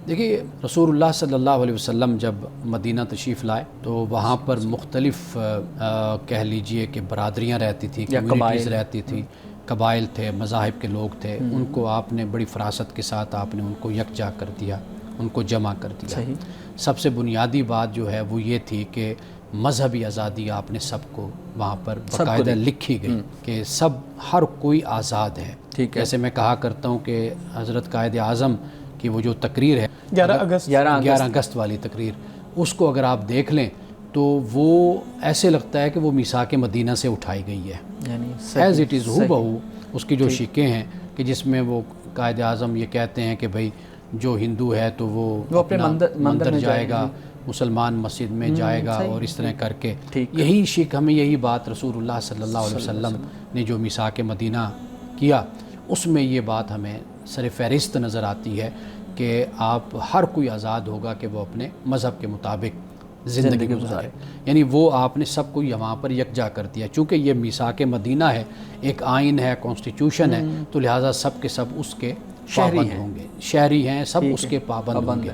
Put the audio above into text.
دیکھیے رسول اللہ صلی اللہ علیہ وسلم جب مدینہ تشریف لائے تو وہاں پر مختلف کہہ لیجئے کہ برادریاں رہتی تھیں، کمیونٹیز رہتی تھیں، قبائل تھے، مذاہب کے لوگ تھے، ان کو آپ نے بڑی فراست کے ساتھ آپ نے ان کو یکجا کر دیا، ان کو جمع کر دیا۔ سب سے بنیادی بات جو ہے وہ یہ تھی کہ مذہبی آزادی آپ نے سب کو وہاں پر باقاعدہ لکھی گئی کہ سب ہر کوئی آزاد ہے۔ جیسے میں کہا کرتا ہوں کہ حضرت قائد اعظم کی وہ جو تقریر ہے 11 اگست والی تقریر، اس کو اگر آپ دیکھ لیں تو وہ ایسے لگتا ہے کہ وہ میثاق مدینہ سے اٹھائی گئی ہے، ایز اٹ از ہو بہو اس کی جو شکیں ہیں کہ جس میں وہ قائد اعظم یہ کہتے ہیں کہ بھائی جو ہندو ہے تو وہ اپنا مندر جائے گا، مسلمان مسجد میں جائے گا، اور اس طرح کر کے یہی شک ہمیں یہی بات رسول اللہ صلی اللہ علیہ وسلم نے جو میثاق مدینہ کیا اس میں یہ بات ہمیں سر فہرست نظر آتی ہے کہ آپ ہر کوئی آزاد ہوگا کہ وہ اپنے مذہب کے مطابق زندگی گزارے، یعنی وہ آپ نے سب کو وہاں پر یکجا کر دیا۔ چونکہ یہ میثاق مدینہ ہے، ایک آئین ہے، کانسٹیٹیوشن ہے، تو لہٰذا سب کے سب اس کے پابند ہوں گے، شہری ہیں سب اس کے پابند ہوں گے۔